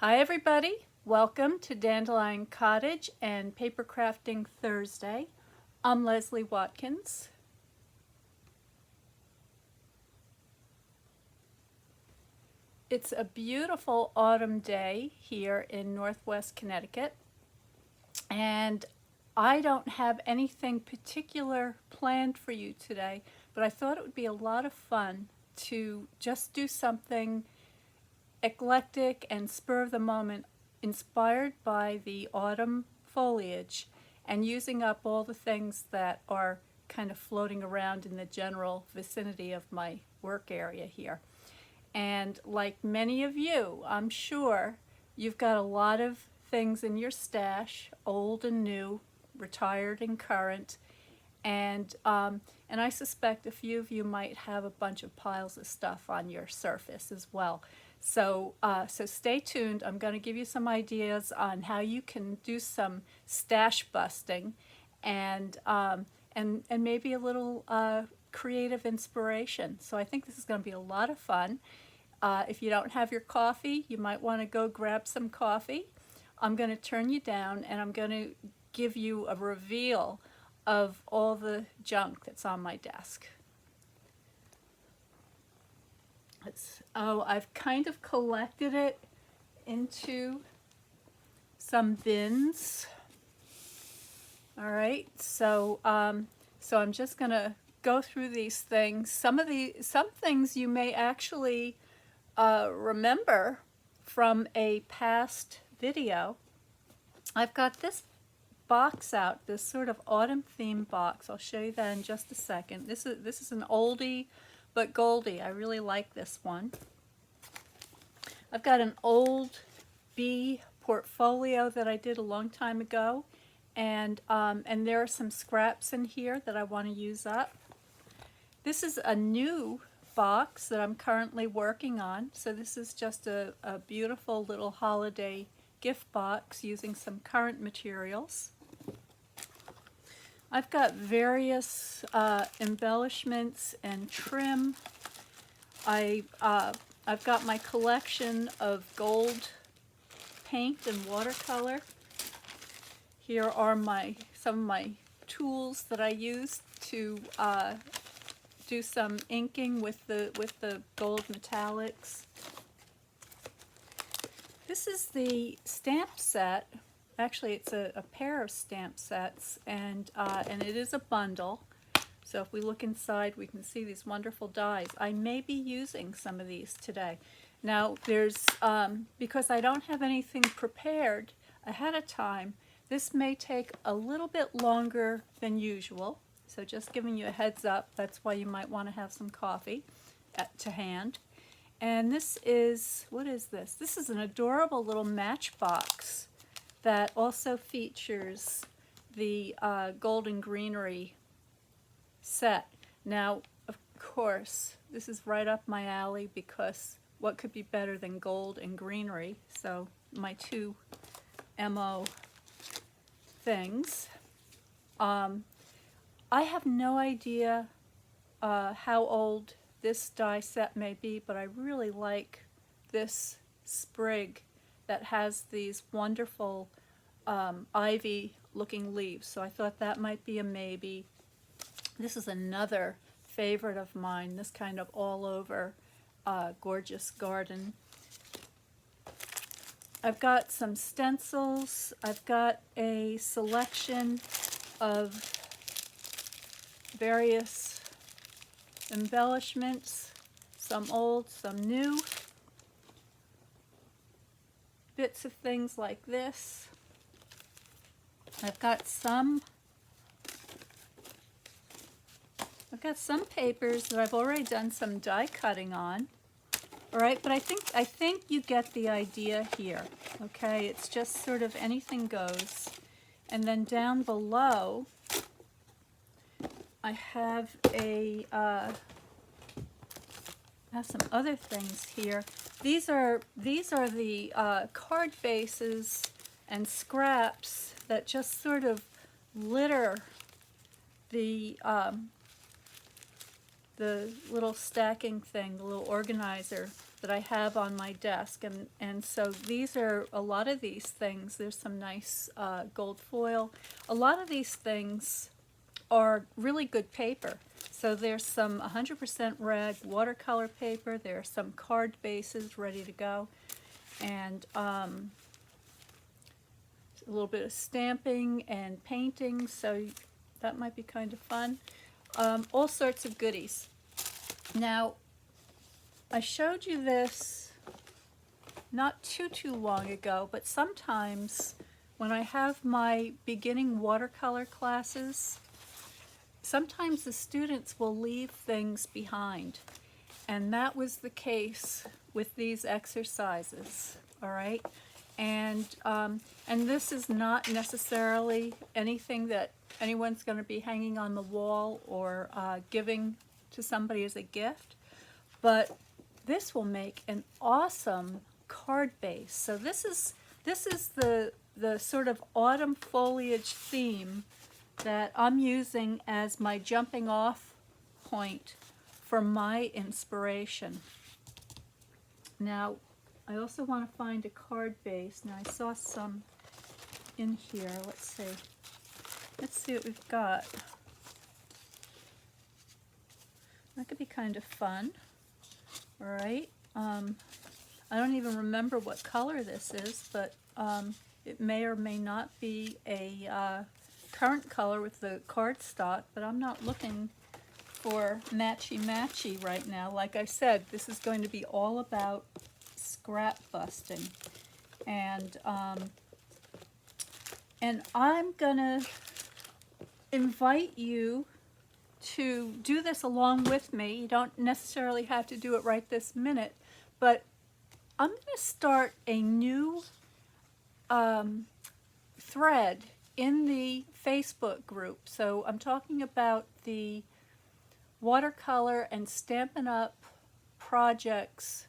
Hi everybody, welcome to Dandelion Cottage and Paper Crafting Thursday. I'm Leslie Watkins. It's a beautiful autumn day here in Northwest Connecticut, and I don't have anything particular planned for you today, but I thought it would be a lot of fun to just do something eclectic and spur of the moment, inspired by the autumn foliage and using up all the things that are kind of floating around in the general vicinity of my work area here. And like many of you, I'm sure you've got a lot of things in your stash, old and new, retired and current, and I suspect a few of you might have a bunch of piles of stuff on your surface as well. So stay tuned. I'm going to give you some ideas on how you can do some stash busting, and and maybe a little creative inspiration. So I think this is going to be a lot of fun. If you don't have your coffee, you might want to go grab some coffee. I'm going to turn you down, and I'm going to give you a reveal of all the junk that's on my desk. I've kind of collected it into some bins. All right, so I'm just gonna go through these things. Some things you may actually remember from a past video. I've got this box out, this sort of autumn theme box. I'll show you that in just a second. This is an oldie but goldie. I really like this one. I've got an old bee portfolio that I did a long time ago, and there are some scraps in here that I want to use up. This is a new box that I'm currently working on. So this is just a beautiful little holiday gift box using some current materials. I've got various embellishments and trim. I've got my collection of gold paint and watercolor. Here are some of my tools that I use to do some inking with the gold metallics. This is the stamp set. Actually, it's a pair of stamp sets, and it is a bundle. So if we look inside, we can see these wonderful dies. I may be using some of these today. Now, there's because I don't have anything prepared ahead of time, this may take a little bit longer than usual. So just giving you a heads up, that's why you might want to have some coffee to hand. And this is, what is this? This is an adorable little matchbox that also features the golden greenery set. Now, of course, this is right up my alley, because what could be better than gold and greenery? So my two MO things. I have no idea how old this die set may be, but I really like this sprig that has these wonderful ivy looking leaves. So I thought that might be a maybe. This is another favorite of mine, this kind of all over gorgeous garden. I've got some stencils. I've got a selection of various embellishments, some old, some new. Bits of things like this. I've got some papers that I've already done some die cutting on. All right, but I think you get the idea here. Okay, it's just sort of anything goes. And then down below, I have some other things here. These are the card bases and scraps that just sort of litter the little stacking thing, the little organizer that I have on my desk, and so these are a lot of these things. There's some nice gold foil. A lot of these things are really good paper. So there's some 100% rag watercolor paper. There are some card bases ready to go, and a little bit of stamping and painting. So that might be kind of fun. All sorts of goodies. Now, I showed you this not too long ago, but sometimes when I have my beginning watercolor classes, sometimes the students will leave things behind. And that was the case with these exercises, all right? And this is not necessarily anything that anyone's going to be hanging on the wall or giving to somebody as a gift, but this will make an awesome card base. So this is the sort of autumn foliage theme that I'm using as my jumping off point for my inspiration. Now, I also want to find a card base. Now, I saw some in here. Let's see. Let's see what we've got. That could be kind of fun. All right. I don't even remember what color this is, but it may or may not be a current color with the cardstock, but I'm not looking for matchy-matchy right now. Like I said, this is going to be all about scrap busting. And I'm gonna invite you to do this along with me. You don't necessarily have to do it right this minute, but I'm going to start a new thread in the Facebook group. So I'm talking about the watercolor and Stampin' Up! Projects,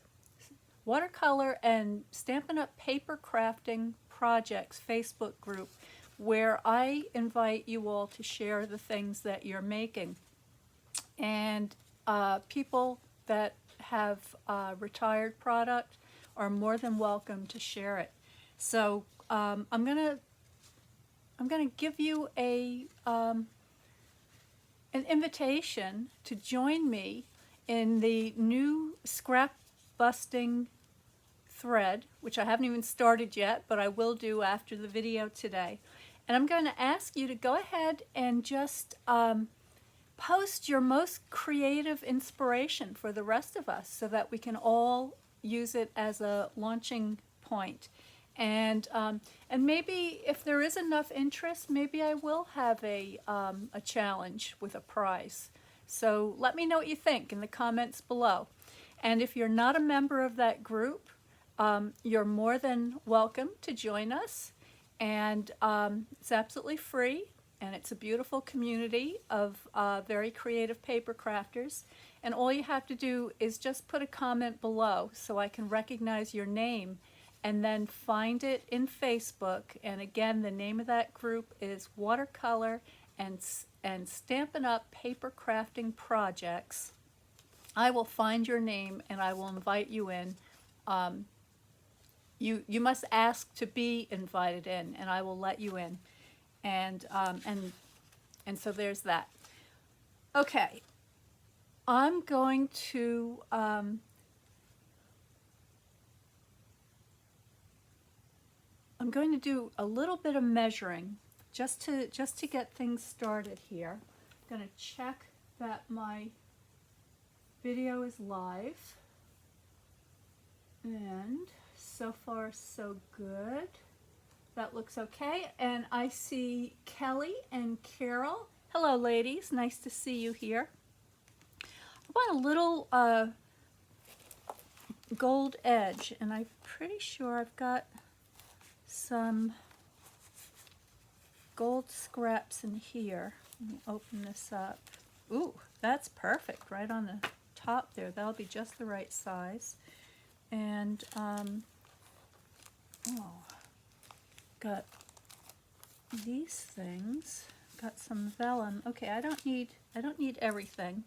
watercolor and Stampin' Up! Paper crafting projects Facebook group, where I invite you all to share the things that you're making. And people that have retired product are more than welcome to share it. So I'm gonna give you an invitation to join me in the new scrap busting thread, which I haven't even started yet, but I will do after the video today. And I'm going to ask you to go ahead and just post your most creative inspiration for the rest of us so that we can all use it as a launching point. And maybe if there is enough interest, maybe I will have a challenge with a prize. So let me know what you think in the comments below. And if you're not a member of that group, you're more than welcome to join us. And it's absolutely free. And it's a beautiful community of very creative paper crafters. And all you have to do is just put a comment below so I can recognize your name, and then find it in Facebook. And again, the name of that group is Watercolor and Stampin' Up! Paper Crafting Projects. I will find your name and I will invite you in. You must ask to be invited in, and I will let you in. And so there's that. Okay, I'm going to do a little bit of measuring just to get things started here. I'm going to check that my video is live, and so far so good. That looks okay. And I see Kelly and Carol. Hello, ladies. Nice to see you here. I want a little gold edge, and I'm pretty sure I've got some gold scraps in here. Let me open this up. Ooh, that's perfect. Right on the top there. That'll be just the right size. And, oh. Got these things, got some vellum. Okay, I don't need everything,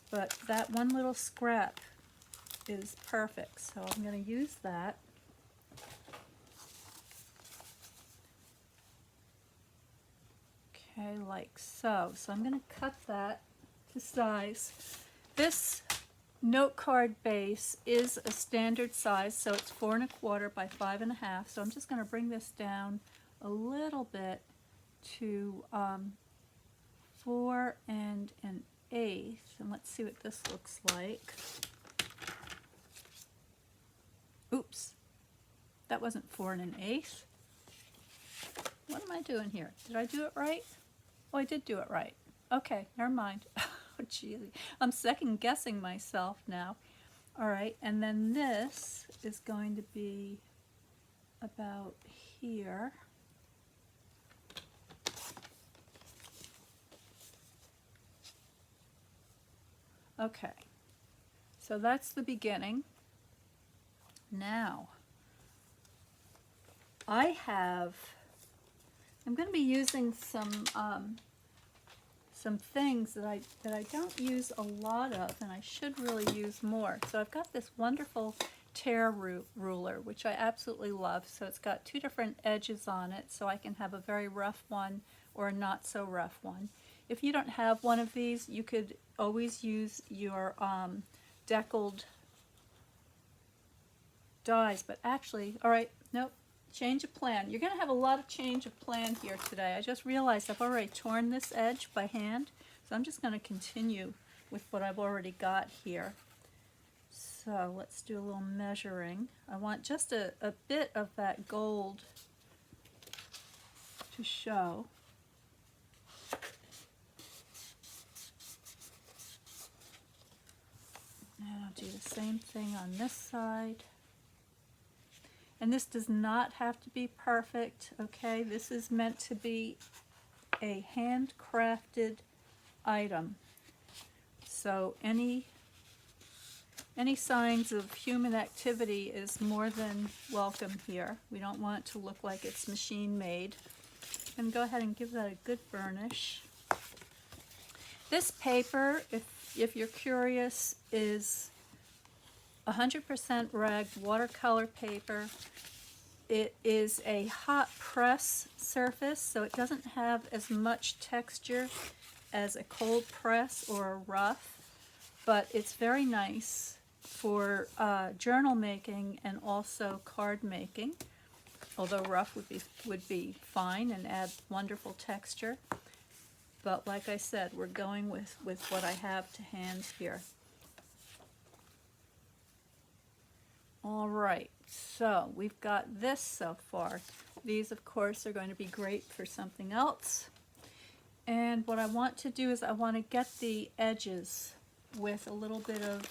but that one little scrap is perfect. So I'm going to use that. Okay, like so. So I'm going to cut that to size. This note card base is a standard size, so it's 4 1/4 by 5 1/2. So I'm just going to bring this down a little bit to 4 1/8, and let's see what this looks like. Oops, that wasn't 4 1/8. What am I doing here? Did I do it right? Oh, I did do it right. Okay, never mind. Oh, geez, I'm second guessing myself now. All right, and then this is going to be about here. Okay, so that's the beginning. Now, I'm going to be using some things that I don't use a lot of, and I should really use more. So I've got this wonderful tear ruler, which I absolutely love. So it's got 2 different edges on it, so I can have a very rough one or a not so rough one. If you don't have one of these, you could always use your deckled dies, but actually, all right, nope, change of plan. You're going to have a lot of change of plan here today. I just realized I've already torn this edge by hand, so I'm just going to continue with what I've already got here. So let's do a little measuring. I want just a bit of that gold to show. And I'll do the same thing on this side. And this does not have to be perfect, okay? This is meant to be a handcrafted item. So any signs of human activity is more than welcome here. We don't want it to look like it's machine made. And go ahead and give that a good burnish. This paper, if you're curious, is 100% rag watercolor paper. It is a hot press surface, so it doesn't have as much texture as a cold press or a rough, but it's very nice for journal making and also card making, although rough would be fine and add wonderful texture. But like I said, we're going with what I have to hand here. All right, so we've got this so far. These, of course, are going to be great for something else. And what I want to do is I want to get the edges with a little bit of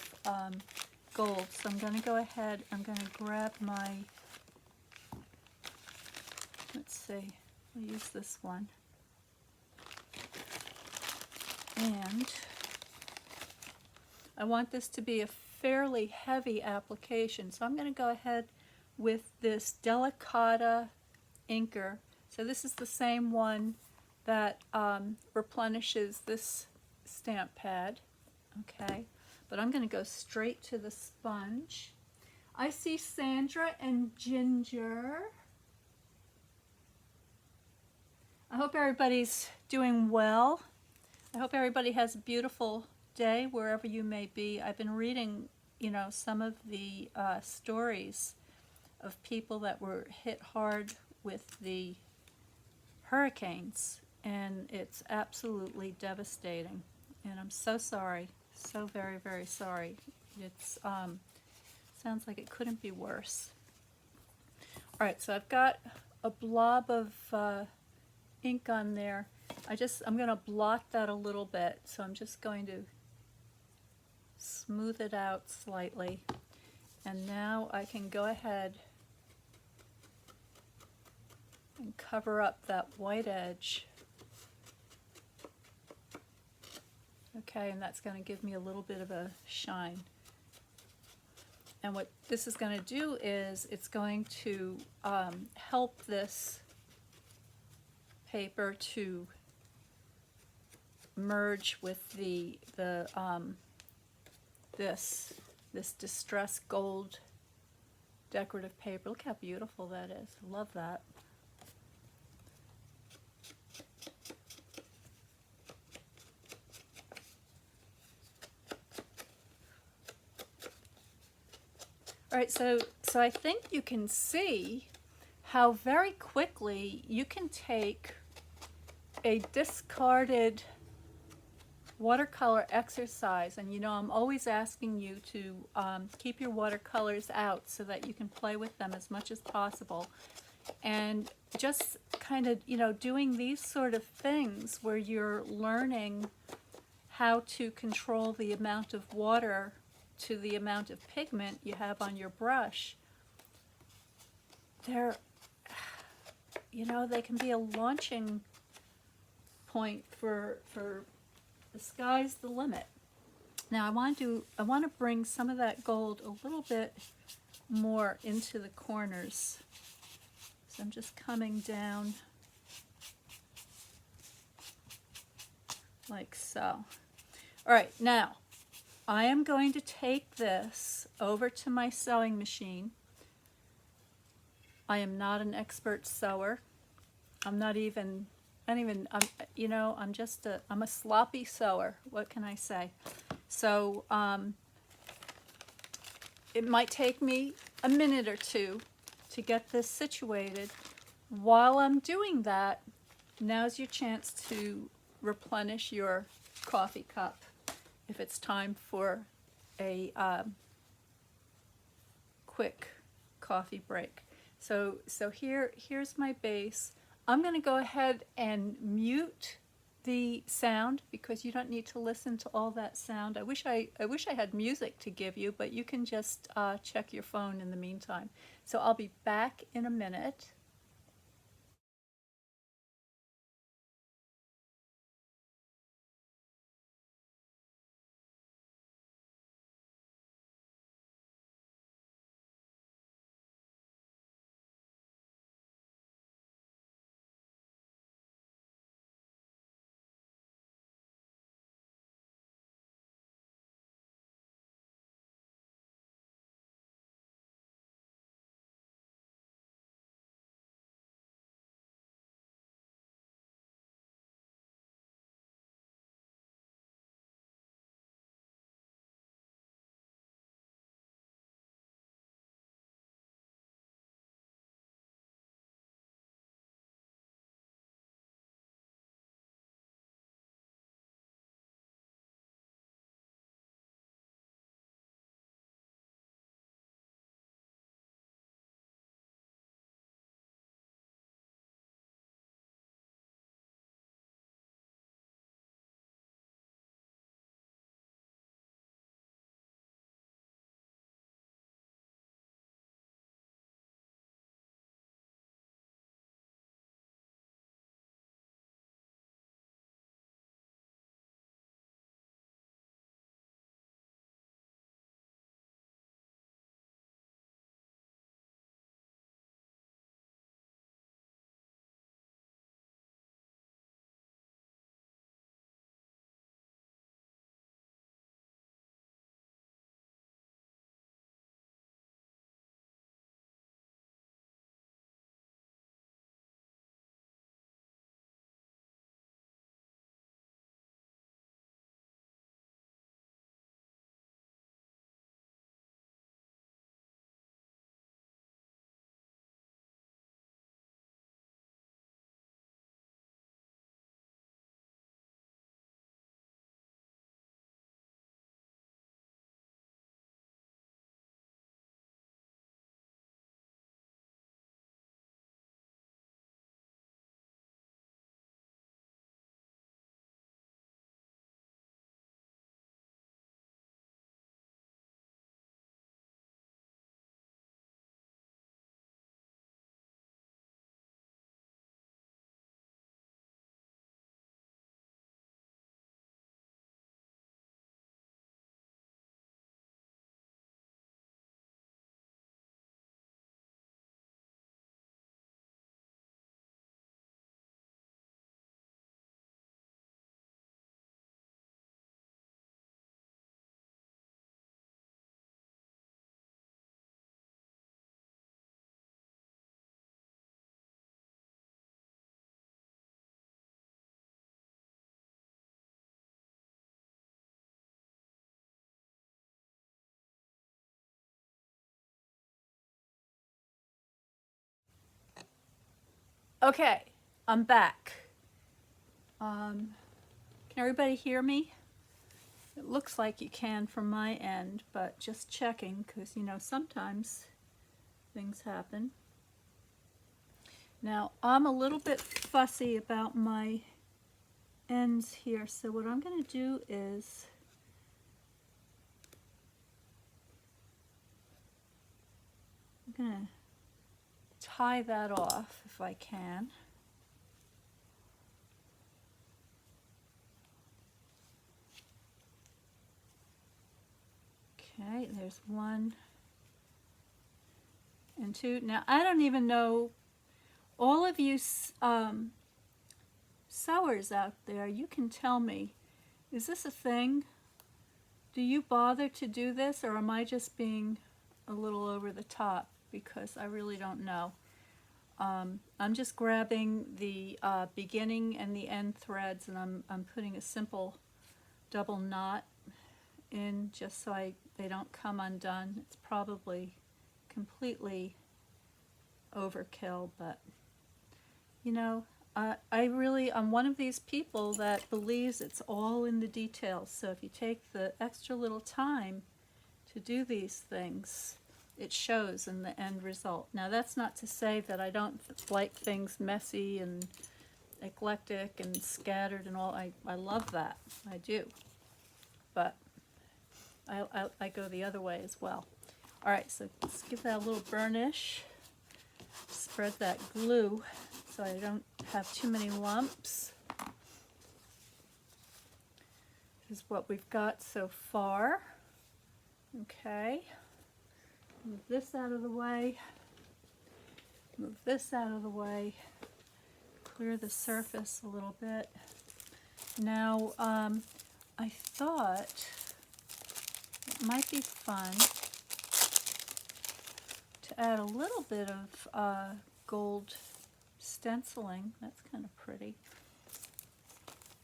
gold. So I'm going to go ahead, I'm going to grab my, let's see, I'll use this one. And I want this to be a fairly heavy application, so I'm going to go ahead with this Delicata inker. So this is the same one that replenishes this stamp pad, okay? But I'm going to go straight to the sponge. I see Sandra and Ginger. I hope everybody's doing well. I hope everybody has a beautiful day wherever you may be. I've been reading, some of the stories of people that were hit hard with the hurricanes, and it's absolutely devastating. And I'm so sorry, so very, very sorry. It's sounds like it couldn't be worse. All right, so I've got a blob of ink on there. I'm going to blot that a little bit, so I'm just going to smooth it out slightly. And now I can go ahead and cover up that white edge. Okay, and that's going to give me a little bit of a shine. And what this is going to do is it's going to help this paper to merge with this this distressed gold decorative paper. Look how beautiful that is. I love that. All right, so I think you can see how very quickly you can take a discarded watercolor exercise, and you know I'm always asking you to keep your watercolors out so that you can play with them as much as possible, and just kind of, you know, doing these sort of things where you're learning how to control the amount of water to the amount of pigment you have on your brush. They're, you know, they can be a launching point for the sky's the limit. Now I want to bring some of that gold a little bit more into the corners. So I'm just coming down like so. All right, now I am going to take this over to my sewing machine. I am not an expert sewer. I'm you know, I'm a sloppy sewer. What can I say? So it might take me a minute or two to get this situated. While I'm doing that, now's your chance to replenish your coffee cup if it's time for a quick coffee break. So here's my base. I'm going to go ahead and mute the sound because you don't need to listen to all that sound. I wish I had music to give you, but you can just check your phone in the meantime. So I'll be back in a minute. Okay, I'm back. Can everybody hear me? It looks like you can from my end, but just checking, because, you know, sometimes things happen. Now, I'm a little bit fussy about my ends here, so what I'm going to do is I'm going to tie that off if I can. Okay, there's 1 and 2. Now, I don't even know, all of you sewers out there, you can tell me, is this a thing? Do you bother to do this, or am I just being a little over the top? Because I really don't know. I'm just grabbing the beginning and the end threads, and I'm putting a simple double knot in just so they don't come undone. It's probably completely overkill, but you know, I'm one of these people that believes it's all in the details. So if you take the extra little time to do these things, it shows in the end result. Now, that's not to say that I don't like things messy and eclectic and scattered and all. I love that. I do. But I go the other way as well. All right, so let's give that a little burnish. Spread that glue so I don't have too many lumps. This is what we've got so far. Okay. Move this out of the way. Move this out of the way. Clear the surface a little bit. Now, I thought it might be fun to add a little bit of gold stenciling. That's kind of pretty.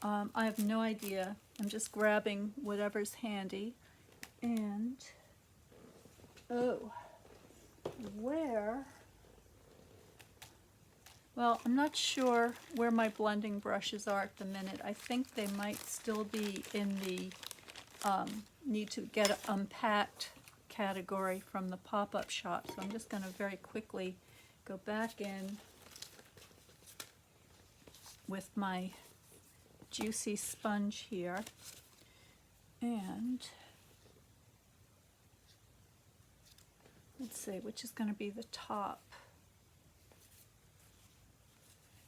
I have no idea. I'm just grabbing whatever's handy. And, oh, where? Well, I'm not sure where my blending brushes are at the minute. I think they might still be in the need to get unpacked category from the pop-up shop. So I'm just going to very quickly go back in with my juicy sponge here, and let's see which is going to be the top.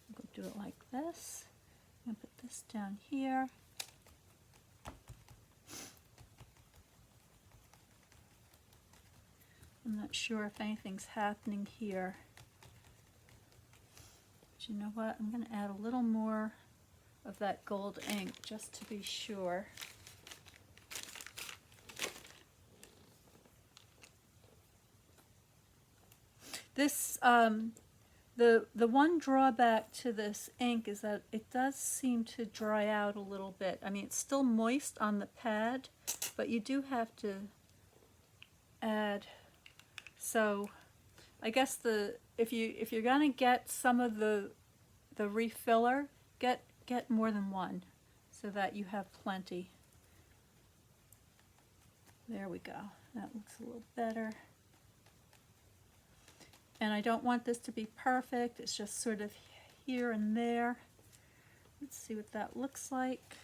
I'm going to do it like this. I'm going to put this down here. I'm not sure if anything's happening here. But you know what? I'm going to add a little more of that gold ink just to be sure. This the one drawback to this ink is that it does seem to dry out a little bit. I mean, it's still moist on the pad, but you do have to add. So I guess if you're gonna get some of the refiller, get more than one so that you have plenty. There we go. That looks a little better. And I don't want this to be perfect. It's just sort of here and there. Let's see what that looks like.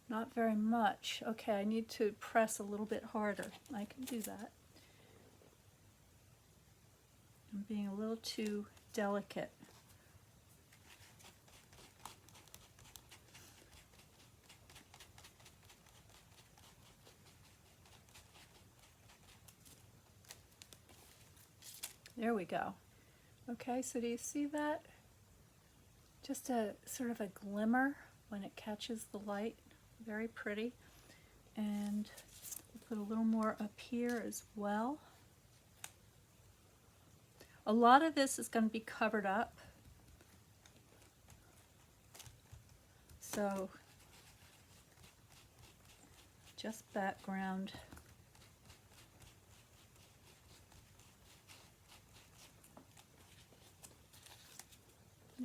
Not very much. Okay, I need to press a little bit harder. I can do that. I'm being a little too delicate. There we go. Okay, so do you see that? Just a sort of a glimmer when it catches the light. Very pretty. And we'll put a little more up here as well. A lot of this is going to be covered up. So just background.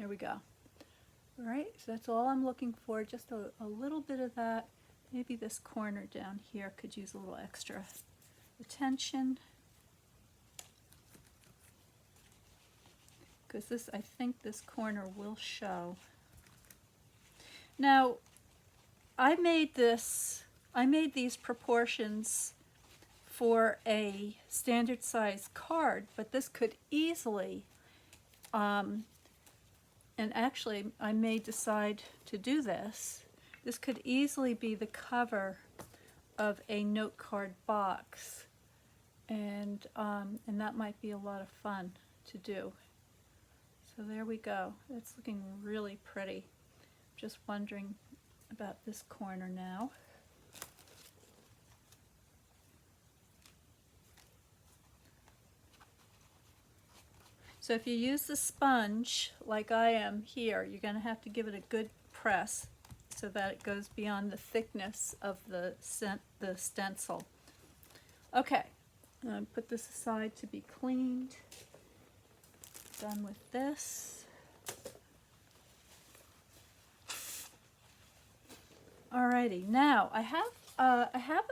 There we go. All right, so that's all I'm looking for, just a little bit of that. Maybe this corner down here could use a little extra attention. Because this, I think this corner will show. Now, I made these proportions for a standard size card, but this could easily, and actually I may decide to do this. This could easily be the cover of a note card box, and that might be a lot of fun to do. So there we go. It's looking really pretty. Just wondering about this corner now. So if you use the sponge like I am here, you're going to have to give it a good press so that it goes beyond the thickness of the stencil. Okay, I'm going to put this aside to be cleaned. Done with this. Alrighty, now I have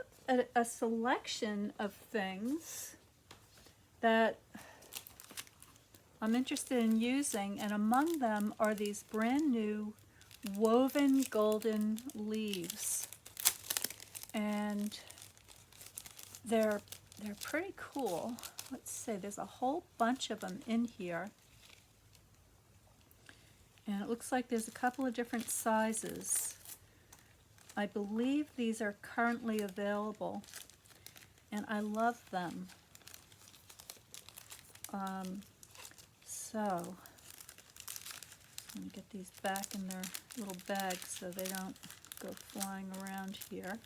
a selection of things that I'm interested in using, and among them are these brand new woven golden leaves, and they're pretty cool. Let's see, there's a whole bunch of them in here, and it looks like there's a couple of different sizes. I believe these are currently available, and I love them. So let me get these back in their little bags so they don't go flying around here.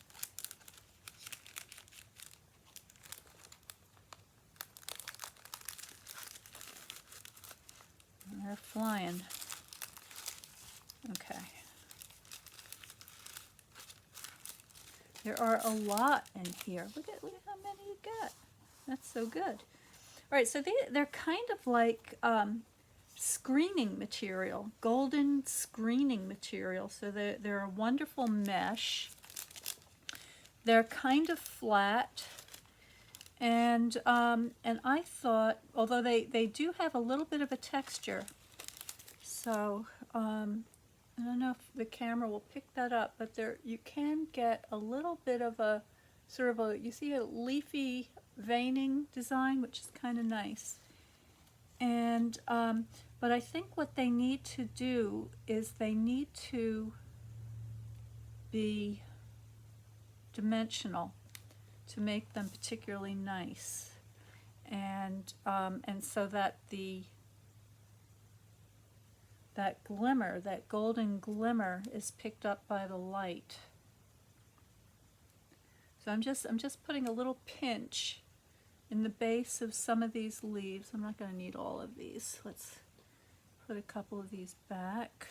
And they're flying. Okay. There are a lot in here. Look at how many you got. That's so good. All right, so they're kind of like screening material, golden screening material. So they're a wonderful mesh. They're kind of flat, and I thought, although they do have a little bit of a texture, so I don't know if the camera will pick that up, but you can get a little bit of a sort of a, you see a leafy veining design, which is kind of nice. And but I think what they need to do is they need to be dimensional to make them particularly nice, and so that that glimmer, that golden glimmer, is picked up by the light. So I'm just putting a little pinch in the base of some of these leaves. I'm not going to need all of these. Let's put a couple of these back.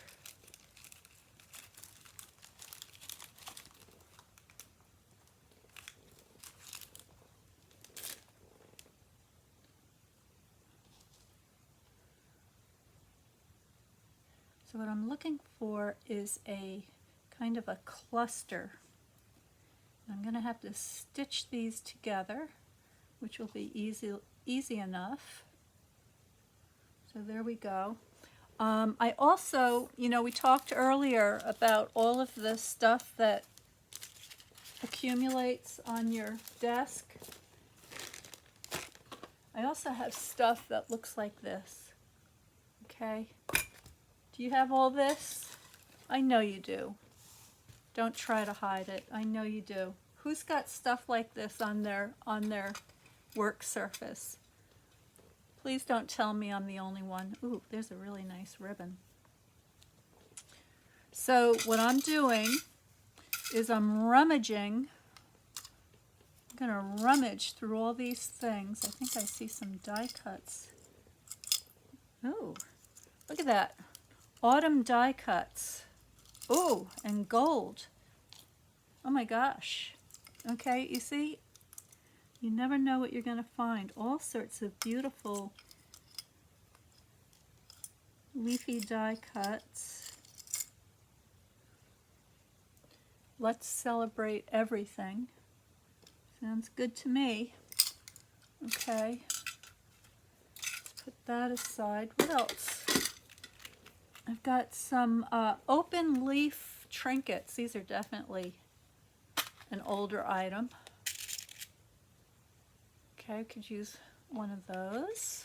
So what I'm looking for is a kind of a cluster. I'm going to have to stitch these together, which will be easy enough. So there we go. I also, we talked earlier about all of the stuff that accumulates on your desk. I also have stuff that looks like this. Okay? Do you have all this? I know you do. Don't try to hide it. I know you do. Who's got stuff like this on their work surface? Please don't tell me I'm the only one. Ooh, there's a really nice ribbon. So what I'm doing is I'm rummaging. I'm going to rummage through all these things. I think I see some die cuts. Oh, look at that. Autumn die cuts. Oh, and gold. Oh my gosh. Okay, you see, you never know what you're going to find. All sorts of beautiful. leafy die cuts. Let's celebrate everything. Sounds good to me. Okay. Let's put that aside. What else? I've got some open leaf trinkets. These are definitely an older item. Okay, could use one of those.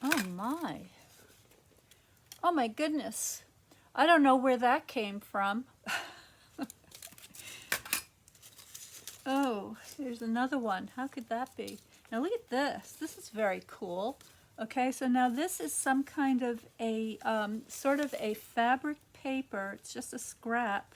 Oh my. Oh my goodness. I don't know where that came from. Oh, here's another one. How could that be? Now look at this. This is very cool. Okay, so now this is some kind of a sort of a fabric paper. It's just a scrap,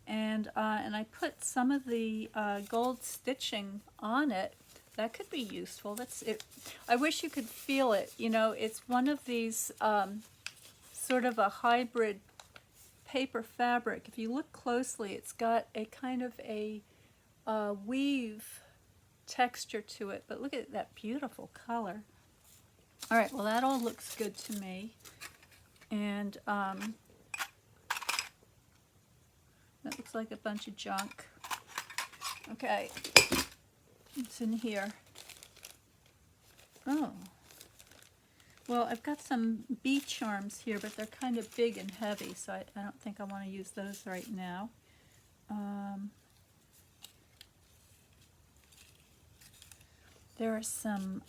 and I put some of the gold stitching on it. That could be useful. That's it. I wish you could feel it. You know, it's one of these sort of a hybrid paper fabric. If you look closely, it's got a kind of a weave texture to it, but look at that beautiful color. All right, well that all looks good to me, and that looks like a bunch of junk. Okay, what's in here? Oh, well I've got some bee charms here, but they're kind of big and heavy, so I don't think I want to use those right now. There are some,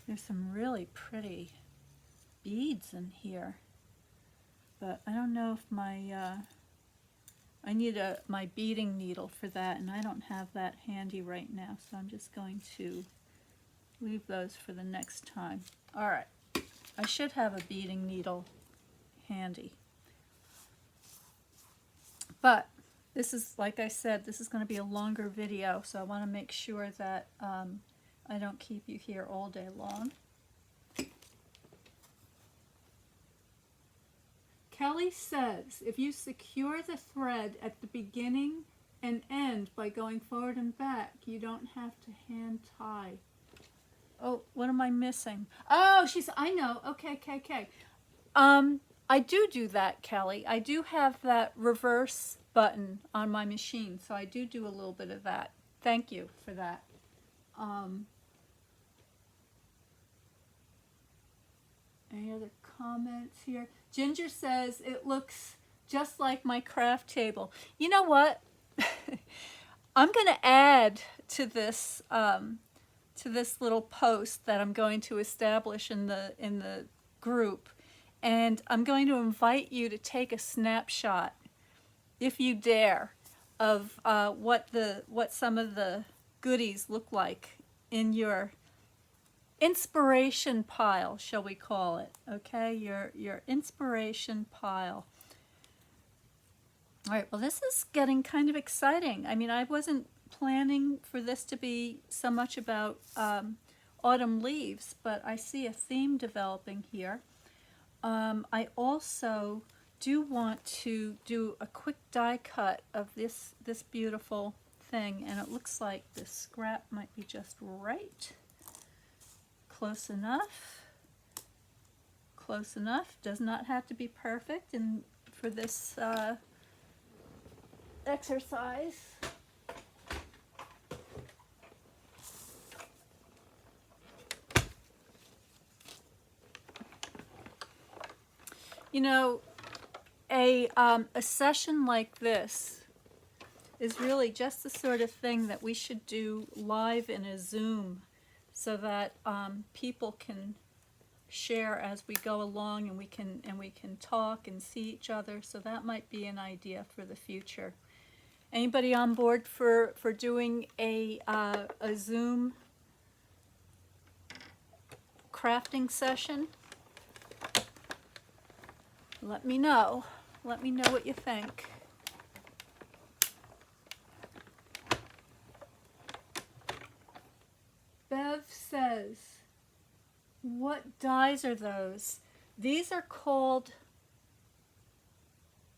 there's some really pretty beads in here, but I don't know if my, I need my beading needle for that, and I don't have that handy right now, so I'm just going to leave those for the next time. All right, I should have a beading needle handy, but this is, like I said, this is going to be a longer video, so I want to make sure that I don't keep you here all day long. Kelly says, if you secure the thread at the beginning and end by going forward and back, you don't have to hand tie. Oh, what am I missing? Oh, I know. Okay. I do that, Kelly. I do have that reverse button on my machine, so I do a little bit of that. Thank you for that. Any other comments here? Ginger says it looks just like my craft table. You know what? I'm going to add to this little post that I'm going to establish in the group, and I'm going to invite you to take a snapshot, if you dare, of what some of the goodies look like in your inspiration pile, shall we call it? Okay, your inspiration pile. All right, well this is getting kind of exciting. I mean, I wasn't planning for this to be so much about autumn leaves, but I see a theme developing here. I also do want to do a quick die cut of this beautiful thing, and it looks like this scrap might be just right. Close enough. Close enough. Does not have to be perfect and for this exercise. You know, a session like this is really just the sort of thing that we should do live in a Zoom, so that people can share as we go along, and we can talk and see each other. So that might be an idea for the future. Anybody on board for doing a Zoom crafting session? Let me know. Let me know what you think. Bev says, what dyes are those? These are called,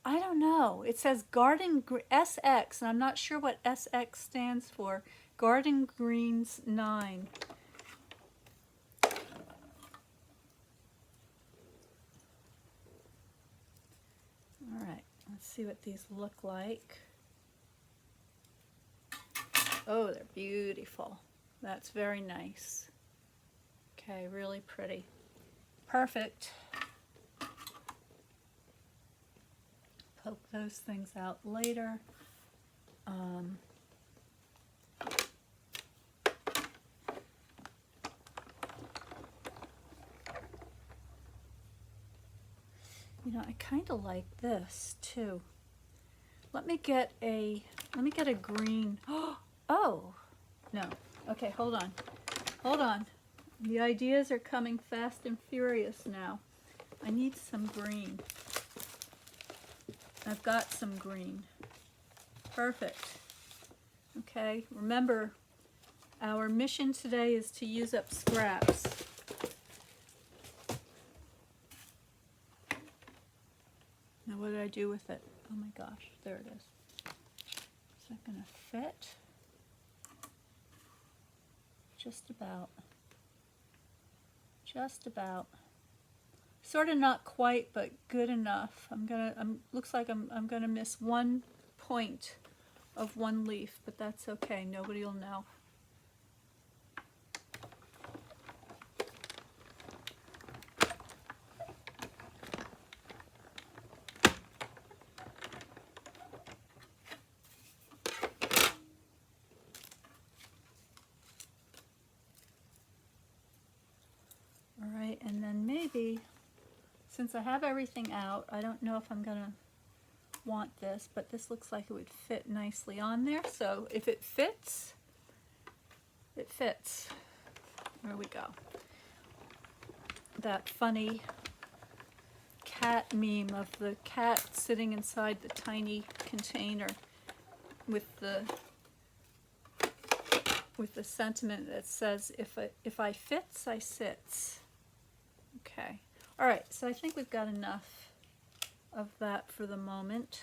I don't know. It says Garden SX, and I'm not sure what SX stands for. Garden Greens 9. All right, let's see what these look like. Oh, they're beautiful. That's very nice. Okay, really pretty. Perfect. Poke those things out later. You know, I kind of like this too. Let me get a green. Oh, no. Okay, hold on. Hold on. The ideas are coming fast and furious now. I need some green. I've got some green. Perfect. Okay, remember, our mission today is to use up scraps. Now what did I do with it? Oh my gosh, there it is. Is that gonna fit? Just about. Just about. Sort of not quite, but good enough. Looks like I'm gonna miss 1 point of 1 leaf, but that's okay. Nobody will know. All right, and then maybe, since I have everything out, I don't know if I'm gonna want this, but this looks like it would fit nicely on there. So if it fits, it fits. There we go. That funny cat meme of the cat sitting inside the tiny container with the sentiment that says, if I fits, I sits. Okay. All right, so I think we've got enough of that for the moment.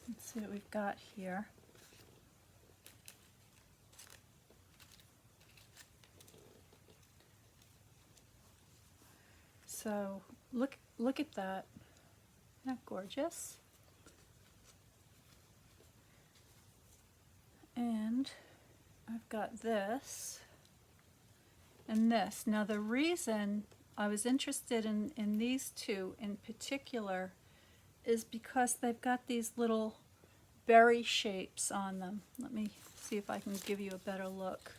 Let's see what we've got here. So look at that. Isn't that gorgeous? And I've got this and this. Now the reason I was interested in these two in particular is because they've got these little berry shapes on them. Let me see if I can give you a better look.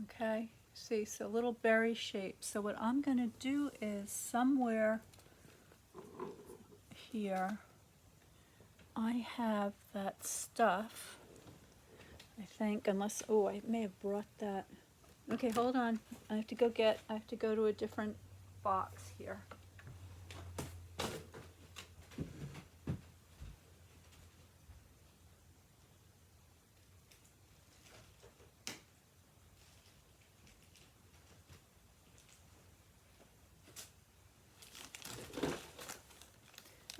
Okay, see, so little berry shapes. So what I'm going to do is somewhere here I have that stuff, I think, unless, oh, I may have brought that. Okay, hold on. I have to go to a different box here.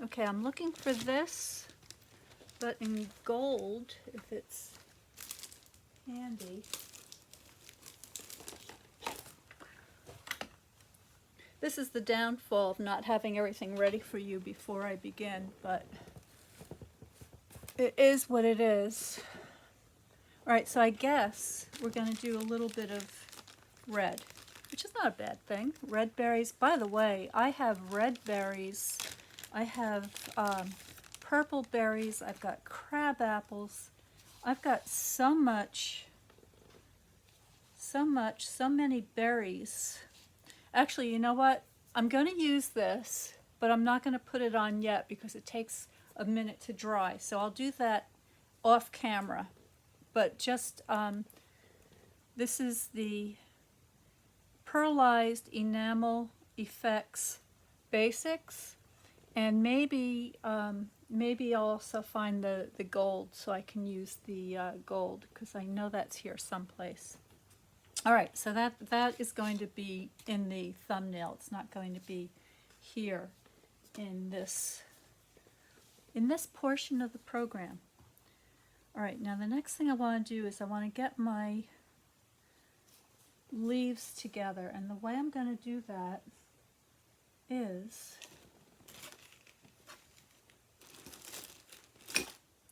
Okay, I'm looking for this, but in gold, if it's handy. This is the downfall of not having everything ready for you before I begin, but it is what it is. All right, so I guess we're going to do a little bit of red, which is not a bad thing. Red berries. By the way, I have red berries. I have purple berries. I've got crab apples. I've got so many berries. Actually, you know what? I'm going to use this, but I'm not going to put it on yet because it takes a minute to dry. So I'll do that off camera. But just, this is the Pearlized Enamel Effects Basics. And maybe I'll also find the gold so I can use the gold, because I know that's here someplace. All right, so that is going to be in the thumbnail. It's not going to be here in this portion of the program. All right, now the next thing I want to do is I want to get my leaves together, and the way I'm going to do that is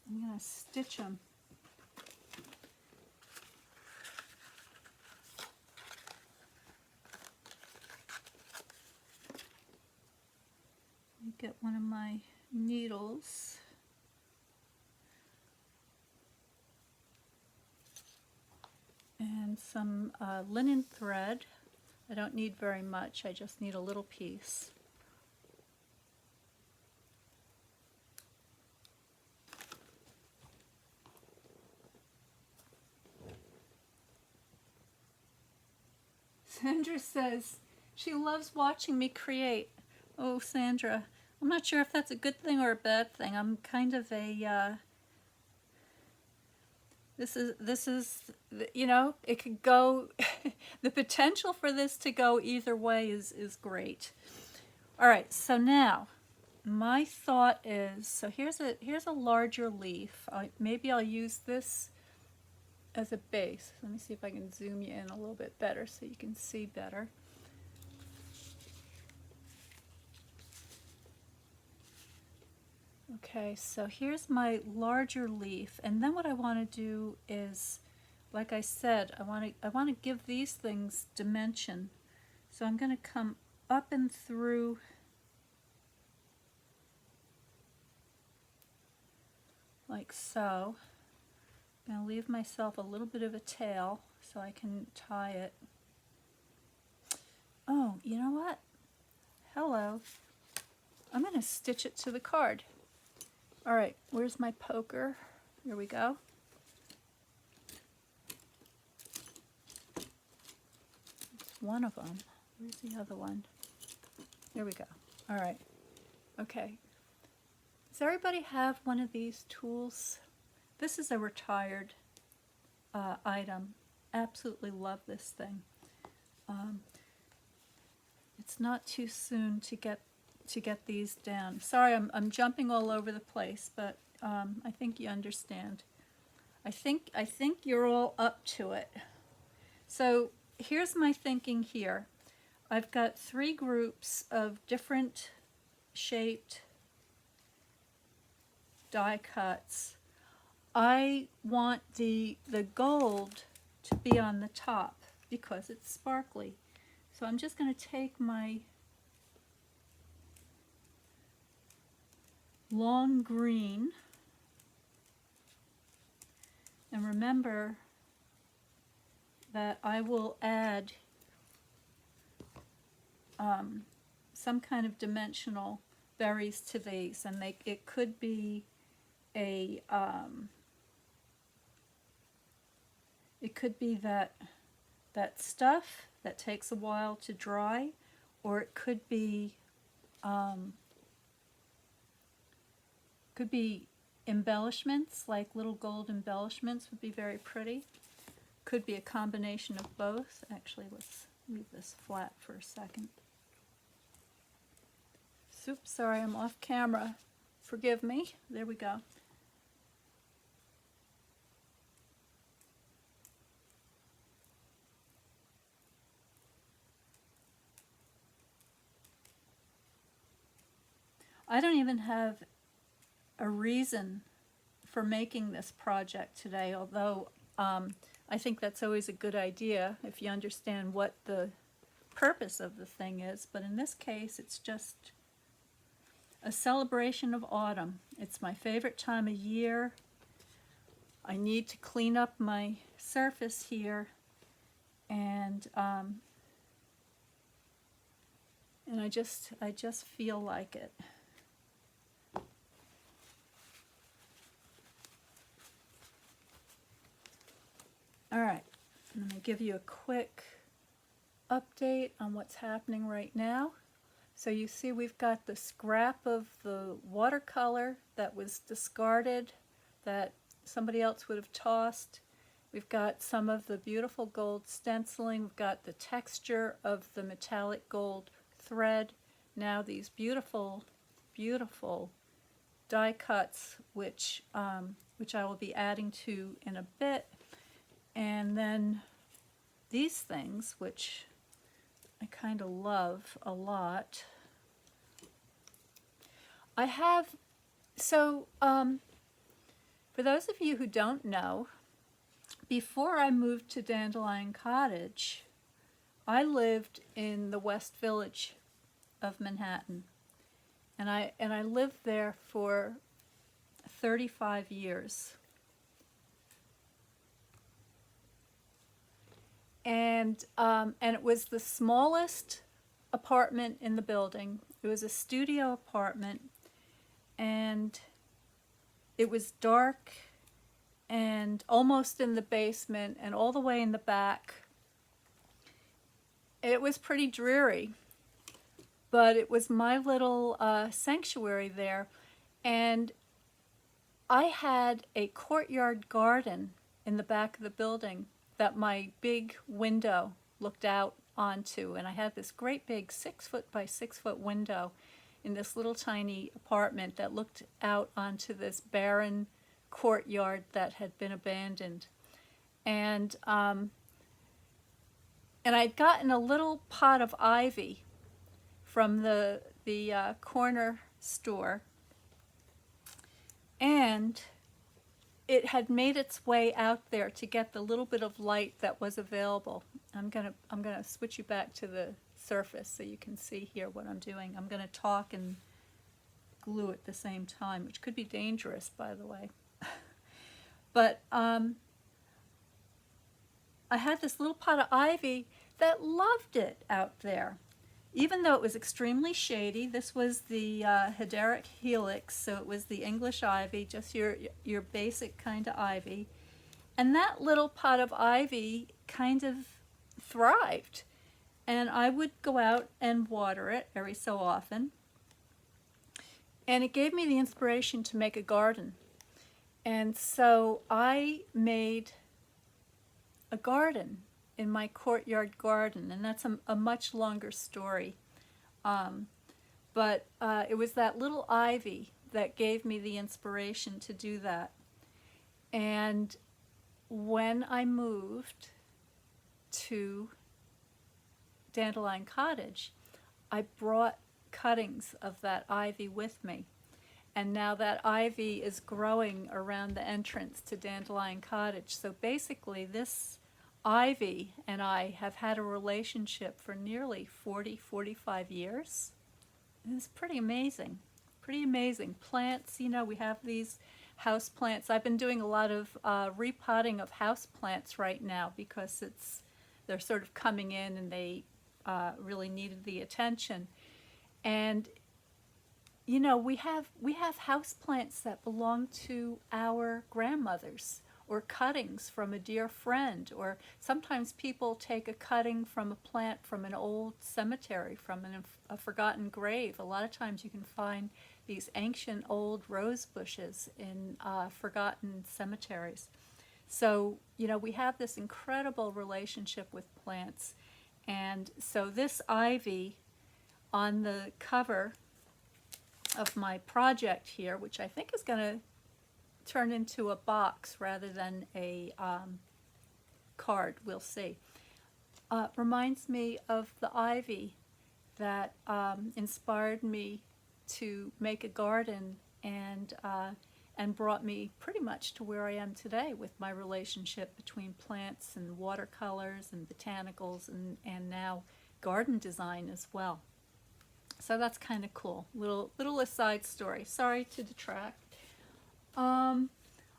I'm going to stitch them. Get one of my needles. And some linen thread. I don't need very much, I just need a little piece. Sandra says she loves watching me create. Oh, Sandra, I'm not sure if that's a good thing or a bad thing. I'm kind of a this is you know, it could go the potential for this to go either way is great. All right, so now my thought is, so here's a larger leaf. Maybe I'll use this as a base. Let me see if I can zoom you in a little bit better so you can see better. Okay, so here's my larger leaf, and then what I want to do is, like I said, I want to give these things dimension. So I'm going to come up and through like so. I'm going to leave myself a little bit of a tail so I can tie it. Oh, you know what? Hello. I'm going to stitch it to the card. All right, where's my poker? Here we go. It's one of them. Where's the other one? Here we go. All right. Okay. Does everybody have one of these tools? This is a retired item. Absolutely love this thing. It's not too soon to get these down. Sorry, I'm jumping all over the place, but I think you understand. I think you're all up to it. So here's my thinking here. I've got 3 groups of different shaped die cuts. I want the gold to be on the top because it's sparkly. So I'm just going to take my long green, and remember that I will add some kind of dimensional berries to these, and it could be a it could be that stuff that takes a while to dry, or it could be embellishments, like little gold embellishments would be very pretty. Could be a combination of both. Actually, let's leave this flat for a second. Oops, sorry, I'm off camera. Forgive me. There we go. I don't even have a reason for making this project today, although I think that's always a good idea if you understand what the purpose of the thing is. But in this case, it's just a celebration of autumn. It's my favorite time of year. I need to clean up my surface here, and I just feel like it. All right, I'm going to give you a quick update on what's happening right now. So you see we've got the scrap of the watercolor that was discarded, that somebody else would have tossed. We've got some of the beautiful gold stenciling. We've got the texture of the metallic gold thread. Now these beautiful, beautiful die cuts, which I will be adding to in a bit. And then these things, which I kind of love a lot. I have, so for those of you who don't know, before I moved to Dandelion Cottage, I lived in the West Village of Manhattan, and I lived there for 35 years. And it was the smallest apartment in the building. It was a studio apartment, and it was dark and almost in the basement and all the way in the back. It was pretty dreary, but it was my little sanctuary there. And I had a courtyard garden in the back of the building that my big window looked out onto. And I had this great big 6-foot by 6-foot window in this little tiny apartment that looked out onto this barren courtyard that had been abandoned. And I'd gotten a little pot of ivy from the corner store, and it had made its way out there to get the little bit of light that was available. I'm gonna switch you back to the surface so you can see here what I'm doing. I'm gonna talk and glue at the same time, which could be dangerous, by the way. But I had this little pot of ivy that loved it out there. Even though it was extremely shady, this was the Hederic helix, so it was the English ivy, just your basic kind of ivy. And that little pot of ivy kind of thrived. And I would go out and water it every so often. And it gave me the inspiration to make a garden. And so I made a garden in my courtyard garden, and that's a much longer story. But it was that little ivy that gave me the inspiration to do that. And when I moved to Dandelion Cottage, I brought cuttings of that ivy with me. And now that ivy is growing around the entrance to Dandelion Cottage. So basically this ivy and I have had a relationship for nearly 40-45 years. It's pretty amazing. Pretty amazing. Plants, you know, we have these house plants. I've been doing a lot of repotting of house plants right now because they're sort of coming in and they really needed the attention. And you know, we have house plants that belong to our grandmothers, or cuttings from a dear friend, or sometimes people take a cutting from a plant from an old cemetery, from a forgotten grave. A lot of times you can find these ancient old rose bushes in forgotten cemeteries. So, you know, we have this incredible relationship with plants. And so this ivy on the cover of my project here, which I think is going to turn into a box rather than a card, we'll see, reminds me of the ivy that inspired me to make a garden and brought me pretty much to where I am today with my relationship between plants and watercolors and botanicals and now garden design as well. So that's kind of cool. Little aside story. Sorry to detract. All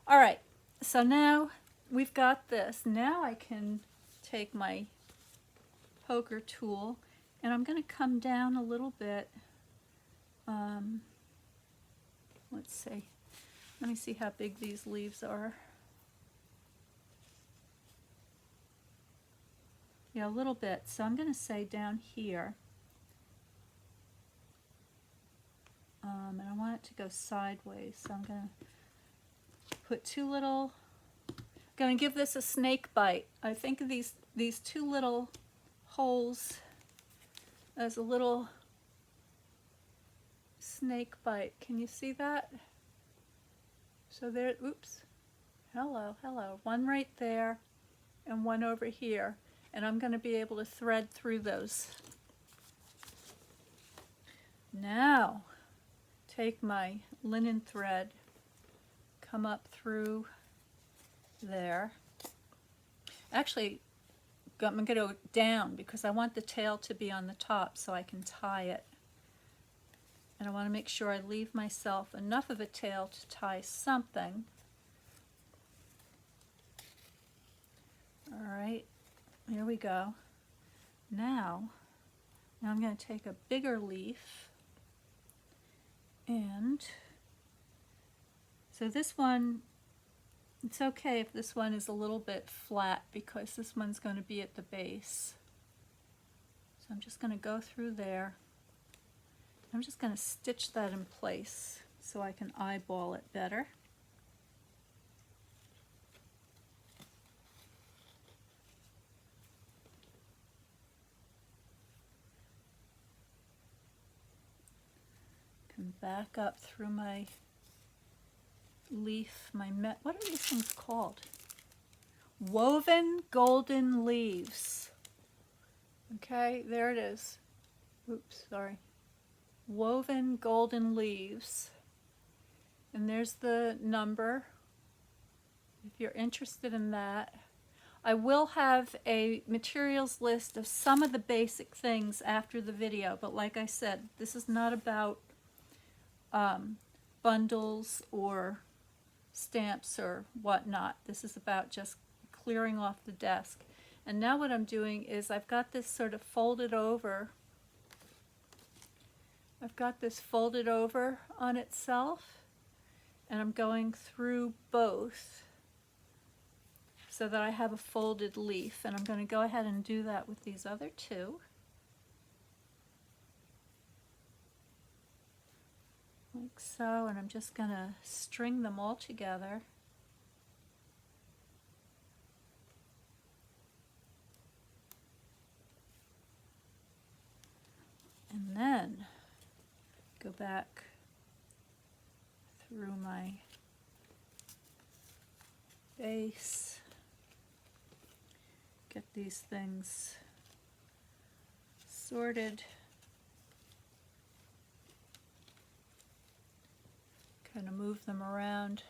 right. So now we've got this. Now I can take my poker tool and I'm going to come down a little bit. Let's see. Let me see how big these leaves are. Yeah, a little bit. So I'm going to say down here. And I want it to go sideways, so I'm going to put two little Going to give this a snake bite. I think of these two little holes as a little snake bite. Can you see that? So there, oops, hello, hello. One right there and one over here. And I'm going to be able to thread through those. Now, take my linen thread, come up through there. Actually, I'm going to go down because I want the tail to be on the top so I can tie it. And I want to make sure I leave myself enough of a tail to tie something. All right, here we go. Now I'm going to take a bigger leaf, and so this one, it's okay if this one is a little bit flat because this one's going to be at the base. So I'm just going to go through there. I'm just going to stitch that in place so I can eyeball it better. Come back up through my leaf, what are these things called? Woven golden leaves. Okay, there it is. Oops, sorry. Woven golden leaves. And there's the number if you're interested in that. I will have a materials list of some of the basic things after the video, but like I said, this is not about bundles or stamps or whatnot. This is about just clearing off the desk. And now what I'm doing is I've got this sort of folded over. I've got this folded over on itself, and I'm going through both so that I have a folded leaf. And I'm going to go ahead and do that with these other two. Like so, and I'm just going to string them all together. And then go back through my base, get these things sorted. Kind of move them around.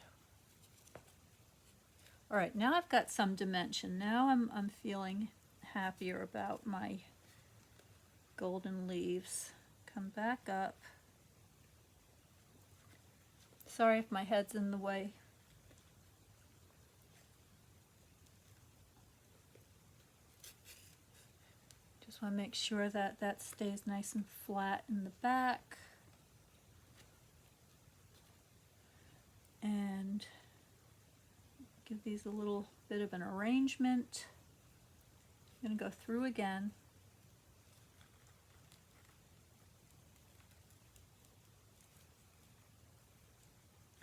All right, now I've got some dimension. Now I'm feeling happier about my golden leaves. Come back up. Sorry if my head's in the way. Just want to make sure that that stays nice and flat in the back. And give these a little bit of an arrangement. I'm going to go through again.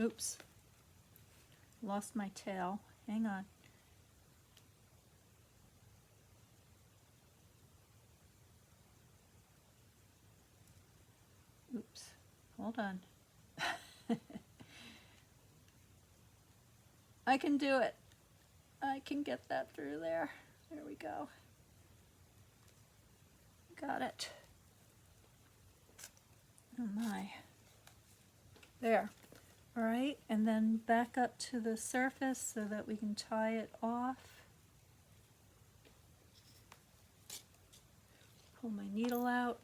Oops, lost my tail. Hang on. Oops, hold on. I can do it. I can get that through there. There we go. Got it. Oh my. There. All right, and then back up to the surface so that we can tie it off. Pull my needle out.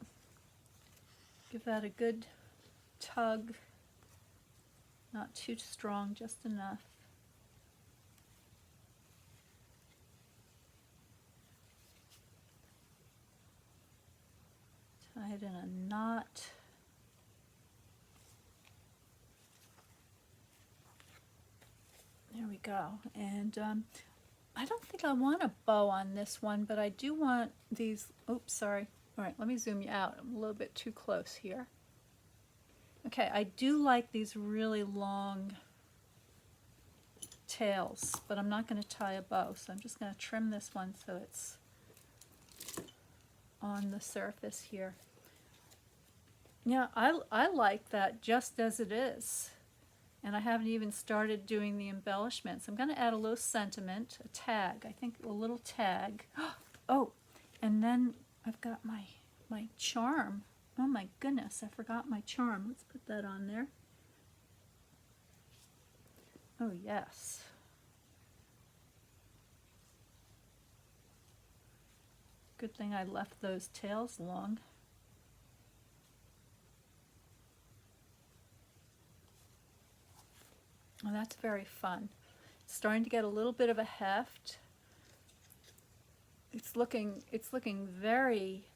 Give that a good tug. Not too strong, just enough. Tie it in a knot. There we go. And I don't think I want a bow on this one, but I do want these. Oops, sorry. All right, let me zoom you out. I'm a little bit too close here. Okay, I do like these really long tails, but I'm not going to tie a bow, so I'm just going to trim this one so it's on the surface here. Yeah, I like that just as it is. And I haven't even started doing the embellishments. I'm going to add a little sentiment, a tag, I think a little tag. Oh, and then I've got my charm. Oh my goodness, I forgot my charm. Let's put that on there. Oh yes. Good thing I left those tails long. Oh, that's very fun. It's starting to get a little bit of a heft. It's looking very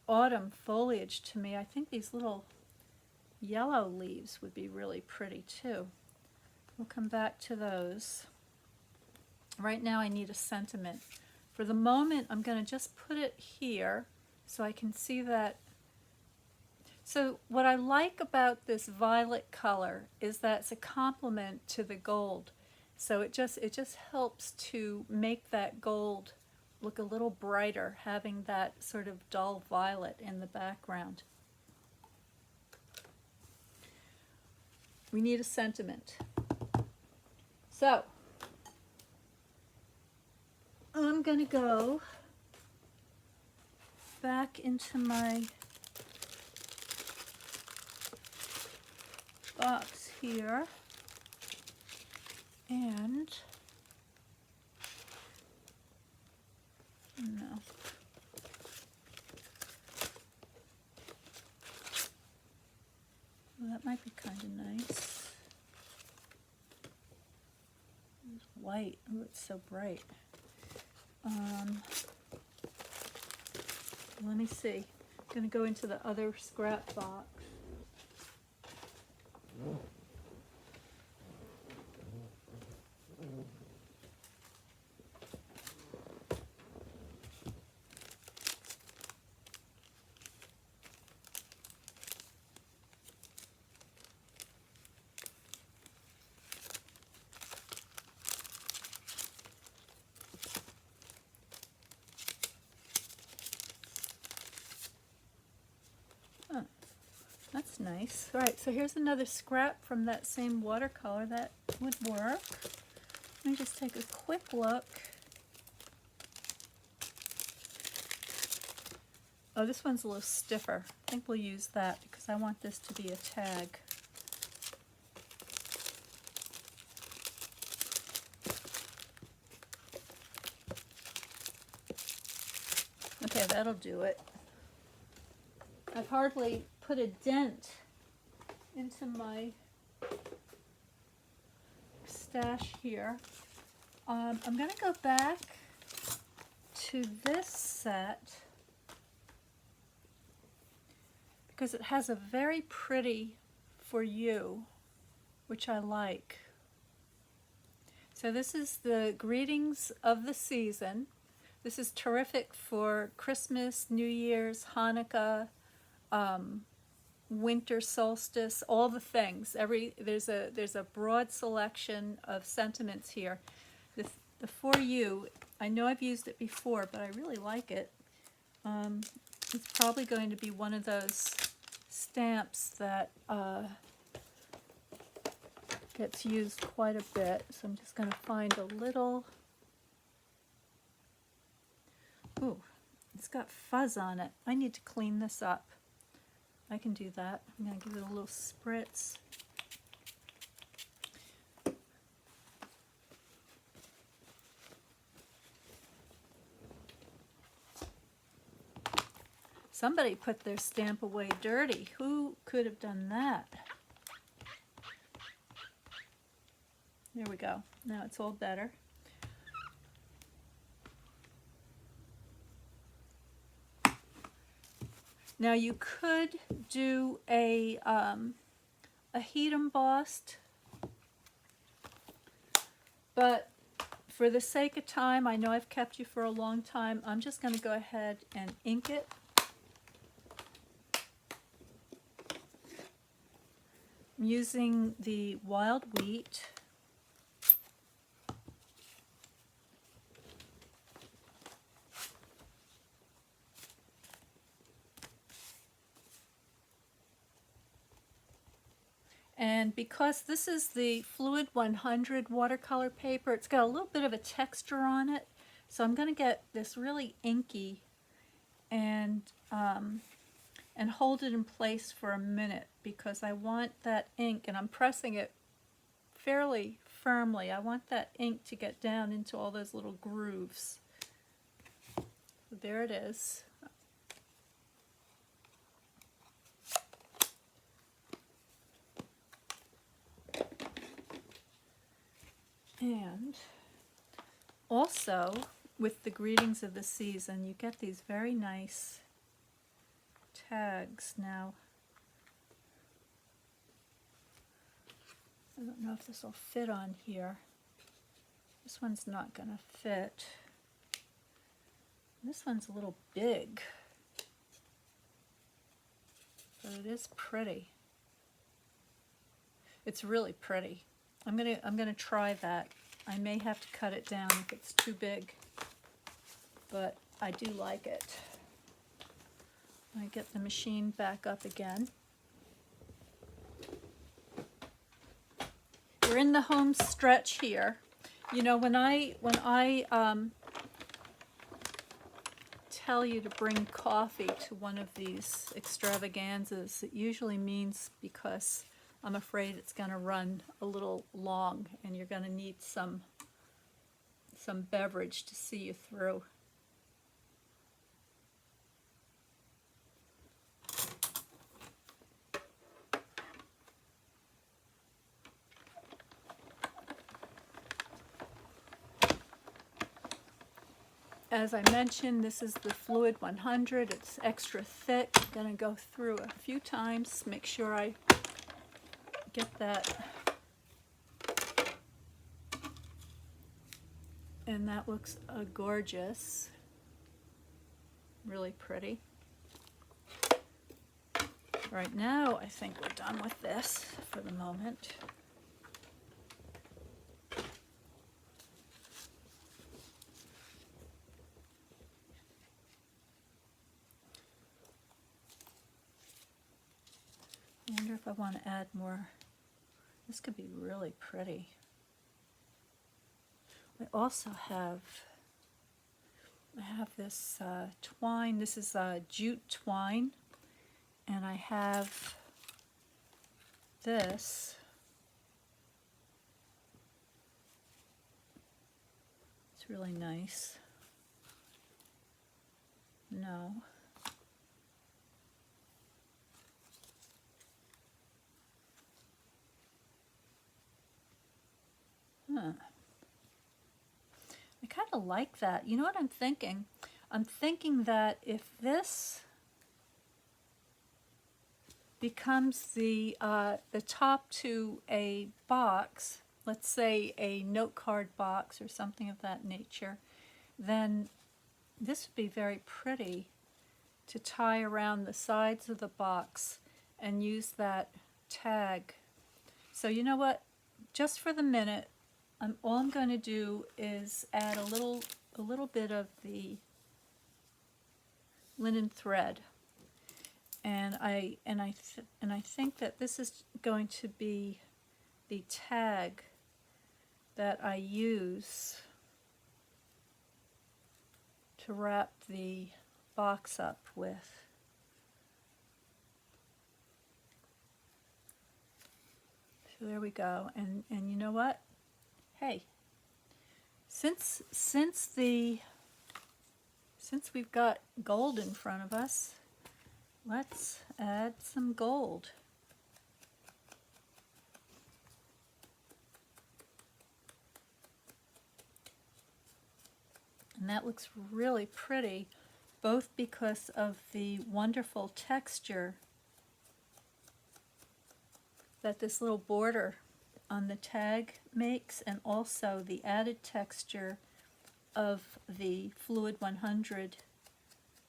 autumn foliage to me. I think these little yellow leaves would be really pretty too. We'll come back to those. Right now I need a sentiment. For the moment I'm going to just put it here so I can see that. So what I like about this violet color is that it's a complement to the gold. So it just helps to make that gold look a little brighter, having that sort of dull violet in the background. We need a sentiment. So I'm going to go back into my box here and no. Well, that might be kind of nice. It's white. Oh, it's so bright. Let me see. I'm going to go into the other scrap box. That's nice. All right, so here's another scrap from that same watercolor that would work. Let me just take a quick look. Oh, this one's a little stiffer. I think we'll use that because I want this to be a tag. Okay, that'll do it. I've hardly put a dent into my stash here. I'm going to go back to this set because it has a very pretty For You, which I like. So this is the Greetings of the Season. This is terrific for Christmas, New Year's, Hanukkah, winter solstice, all the things. There's a broad selection of sentiments here. The For You, I know I've used it before, but I really like it. It's probably going to be one of those stamps that gets used quite a bit. So I'm just going to find a little. Ooh, it's got fuzz on it. I need to clean this up. I can do that. I'm going to give it a little spritz. Somebody put their stamp away dirty. Who could have done that? There we go. Now it's all better. Now you could do a heat embossed, but for the sake of time, I know I've kept you for a long time, I'm just going to go ahead and ink it. I'm using the Wild Wheat. And because this is the Fluid 100 watercolor paper, it's got a little bit of a texture on it. So I'm going to get this really inky and hold it in place for a minute, because I want that ink, and I'm pressing it fairly firmly. I want that ink to get down into all those little grooves. So there it is. And also, with the greetings of the season, you get these very nice tags. Now, I don't know if this will fit on here. This one's not going to fit. This one's a little big, but it is pretty. It's really pretty. I'm gonna try that. I may have to cut it down if it's too big, but I do like it. I get the machine back up again. We're in the home stretch here. You know, when I tell you to bring coffee to one of these extravaganzas, it usually means because I'm afraid it's going to run a little long and you're going to need some beverage to see you through. As I mentioned, this is the Fluid 100. It's extra thick. I'm going to go through a few times, make sure I get that. And that looks gorgeous. Really pretty. Right now, I think we're done with this for the moment. I wonder if I want to add more. This could be really pretty. I also have this twine. This is jute twine, and I have this. It's really nice. No. Huh. I kind of like that. You know what I'm thinking? I'm thinking that if this becomes the top to a box, let's say a note card box or something of that nature, then this would be very pretty to tie around the sides of the box and use that tag. So you know what? Just for the minute, all I'm going to do is add a little bit of the linen thread, and I think that this is going to be the tag that I use to wrap the box up with. So there we go, and you know what? Hey, since we've got gold in front of us, let's add some gold. And that looks really pretty, both because of the wonderful texture that this little border on the tag makes, and also the added texture of the Fluid 100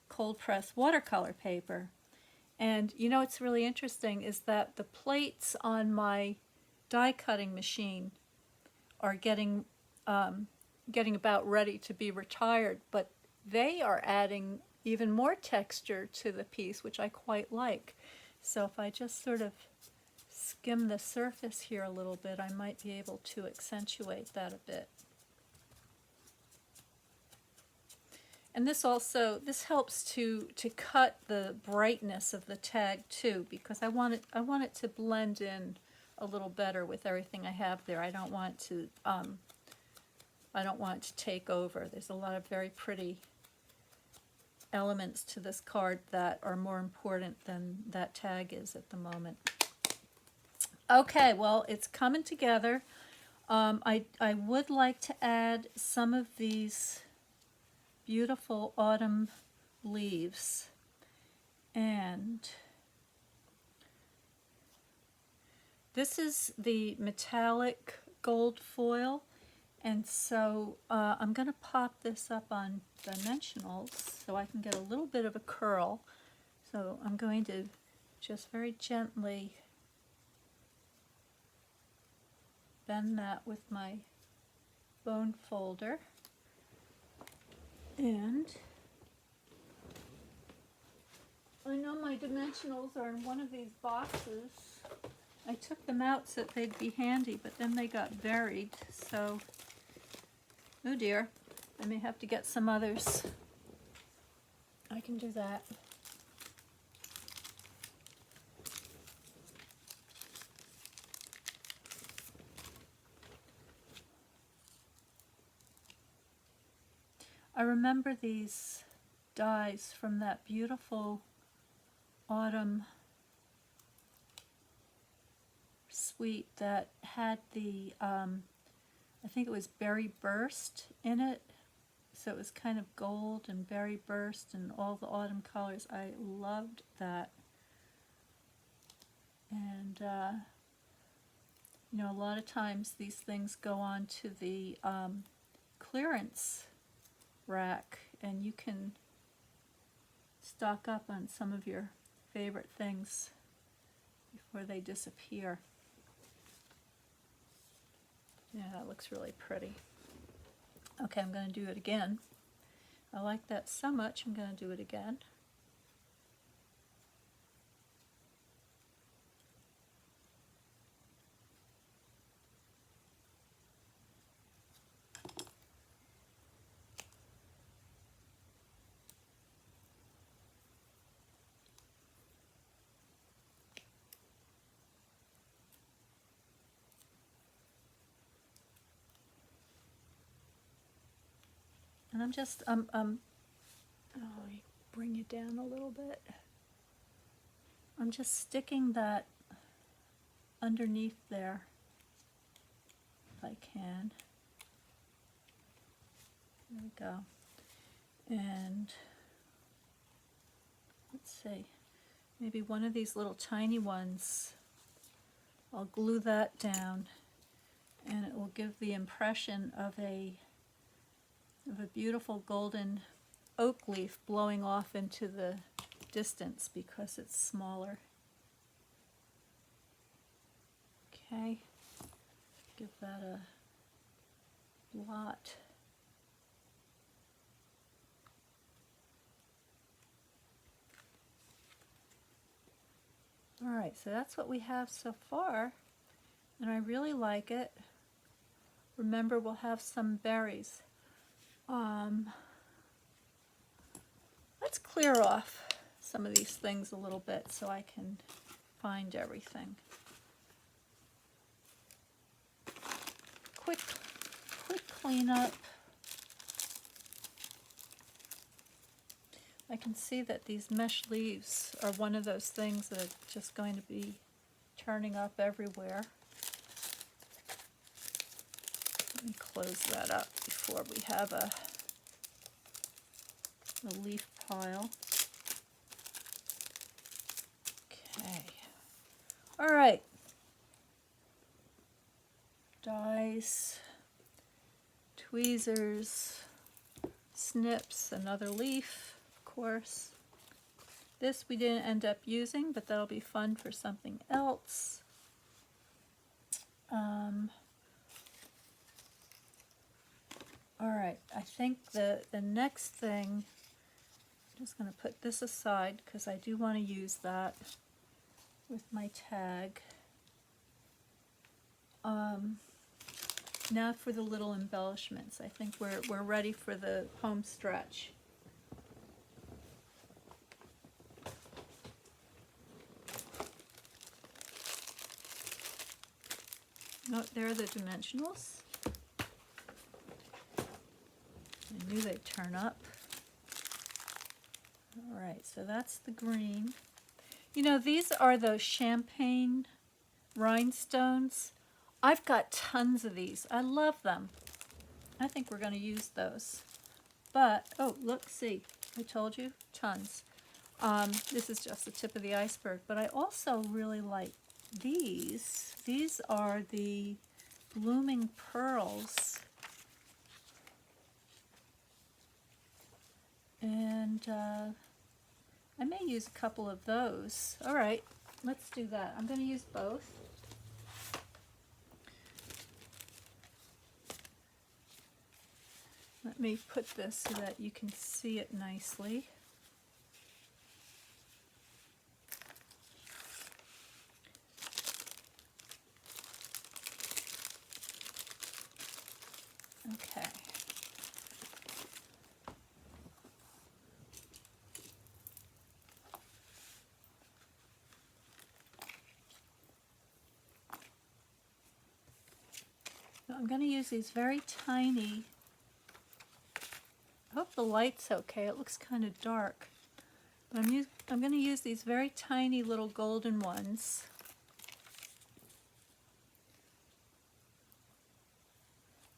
cold press watercolor paper. And you know what's really interesting is that the plates on my die cutting machine are getting about ready to be retired, but they are adding even more texture to the piece, which I quite like. So if I just sort of skim the surface here a little bit, I might be able to accentuate that a bit. And this helps to cut the brightness of the tag too, because I want it to blend in a little better with everything I have there. I don't want it to take over. There's a lot of very pretty elements to this card that are more important than that tag is at the moment. Okay, well, it's coming together. I would like to add some of these beautiful autumn leaves, and this is the metallic gold foil, and so I'm going to pop this up on dimensionals so I can get a little bit of a curl. So I'm going to just very gently bend that with my bone folder. And I know my dimensionals are in one of these boxes. I took them out so that they'd be handy, but then they got buried, so oh dear, I may have to get some others. I can do that. I remember these dies from that beautiful autumn suite that had the, I think it was berry burst in it. So it was kind of gold and berry burst and all the autumn colors. I loved that. And, you know, a lot of times these things go on to the clearance rack, and you can stock up on some of your favorite things before they disappear. Yeah, that looks really pretty. Okay, I'm going to do it again. I like that so much, I'm going to do it again. And I'm just, oh, I bring it down a little bit. I'm just sticking that underneath there, if I can. There we go. And let's see, maybe one of these little tiny ones, I'll glue that down, and it will give the impression of a beautiful golden oak leaf blowing off into the distance because it's smaller. Okay, give that a blot. All right, so that's what we have so far, and I really like it. Remember, we'll have some berries. Let's clear off some of these things a little bit so I can find everything. Quick cleanup. I can see that these mesh leaves are one of those things that are just going to be turning up everywhere. Let me close that up before we have a leaf pile. Okay. All right. Dies, tweezers, snips, another leaf, of course. This we didn't end up using, but that'll be fun for something else. All right, I think the next thing, I'm just going to put this aside because I do want to use that with my tag. Now for the little embellishments. I think we're ready for the home stretch. Oh, there are the dimensionals. I knew they'd turn up. All right, so that's the green. You know, these are those champagne rhinestones. I've got tons of these. I love them. I think we're going to use those. But, oh, look, see, I told you, tons. This is just the tip of the iceberg, but I also really like these. These are the blooming pearls. And I may use a couple of those. All right, let's do that. I'm going to use both. Let me put this so that you can see it nicely. Okay. So I'm going to use these very tiny. I hope the light's okay. It looks kind of dark. But I'm going to use these very tiny little golden ones.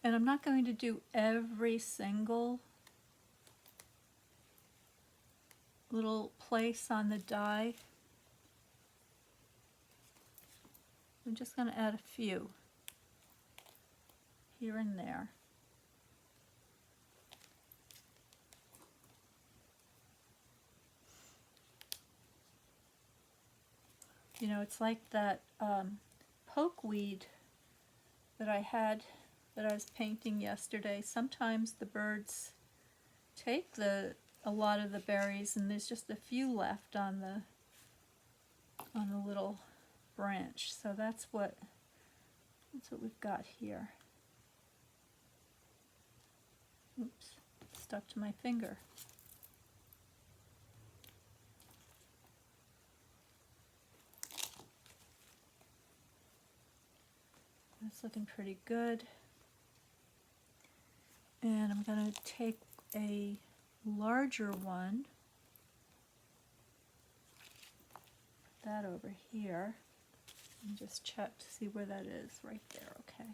And I'm not going to do every single little place on the die. I'm just going to add a few here and there. You know, it's like that pokeweed that I was painting yesterday. Sometimes the birds take a lot of the berries, and there's just a few left on the little branch. So that's what we've got here. Oops, stuck to my finger. That's looking pretty good. And I'm going to take a larger one, put that over here, and just check to see where that is. Right there, okay.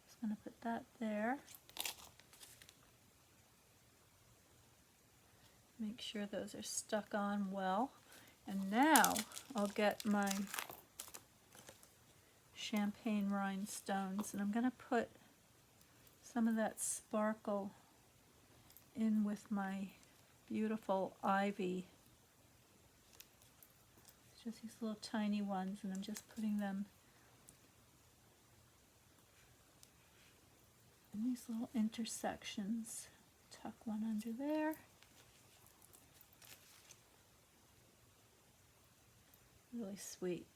Just going to put that there. Make sure those are stuck on well. And now I'll get my champagne rhinestones, and I'm going to put some of that sparkle in with my beautiful ivy. It's just these little tiny ones, and I'm just putting them in these little intersections. Tuck one under there. Really sweet.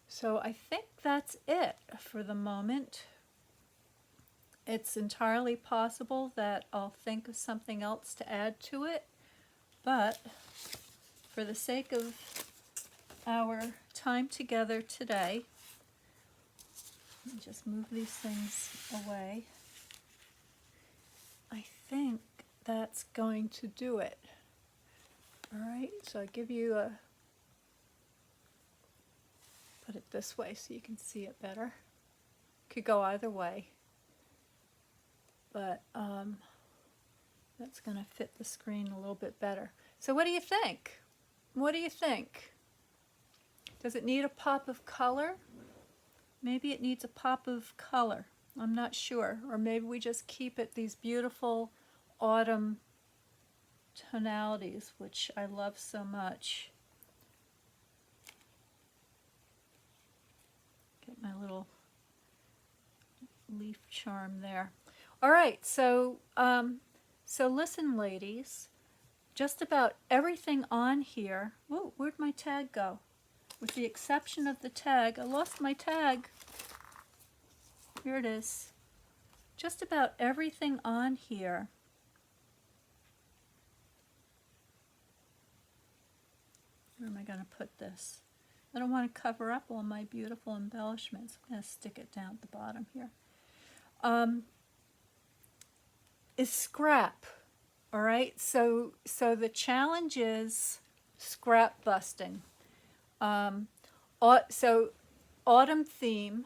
So I think that's it for the moment. It's entirely possible that I'll think of something else to add to it, but for the sake of our time together today, let me just move these things away. I think that's going to do it. All right, so I give you a, put it this way so you can see it better. Could go either way, but that's going to fit the screen a little bit better. So what do you think? What do you think? Does it need a pop of color? Maybe it needs a pop of color. I'm not sure. Or maybe we just keep it these beautiful autumn tonalities, which I love so much. Get my little leaf charm there. All right, so listen, ladies. Just about everything on here. Whoa, where'd my tag go? with the exception of the tag. I lost my tag. Here it is. Just about everything on here where am I going to put this? I don't want to cover up all my beautiful embellishments. I'm going to stick it down at the bottom here. Is scrap. All right, so the challenge is scrap busting. So autumn theme,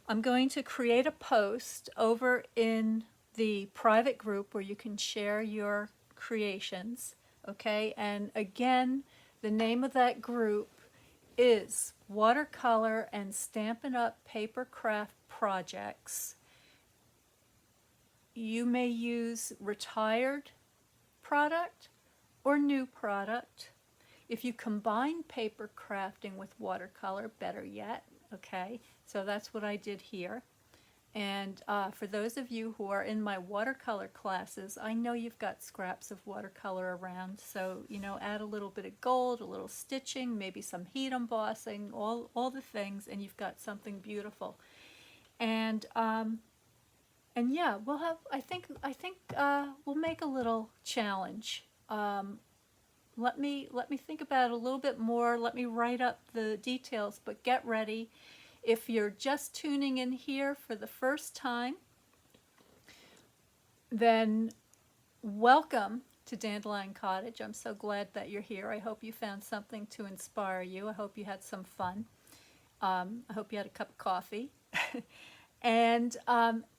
I'm going to create a post over in the private group where you can share your creations, okay? And again, the name of that group is Watercolor and Stampin' Up! Paper Craft Projects. You may use retired product or new product. If you combine paper crafting with watercolor, better yet, okay? So that's what I did here. And for those of you who are in my watercolor classes, I know you've got scraps of watercolor around, so, you know, add a little bit of gold, a little stitching, maybe some heat embossing, all the things, and you've got something beautiful. And yeah, we'll have, I think we'll make a little challenge. Let me think about it a little bit more. Let me write up the details, but get ready. If you're just tuning in here for the first time, then welcome to Dandelion Cottage. I'm so glad that you're here. I hope you found something to inspire you. I hope you had some fun. I hope you had a cup of coffee. And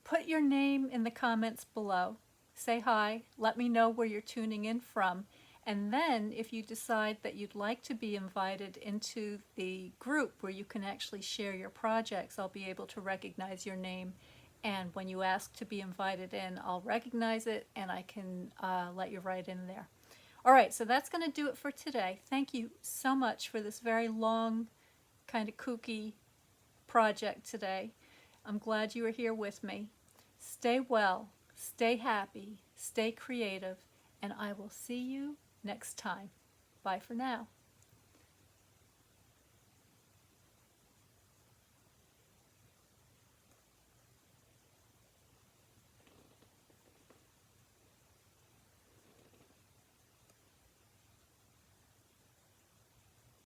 put your name in the comments below. Say hi. Let me know where you're tuning in from. And then if you decide that you'd like to be invited into the group where you can actually share your projects, I'll be able to recognize your name. And when you ask to be invited in, I'll recognize it and I can let you right in there. All right, so that's going to do it for today. Thank you so much for this very long, kind of kooky project today. I'm glad you were here with me. Stay well, stay happy, stay creative, and I will see you next time. Bye for now.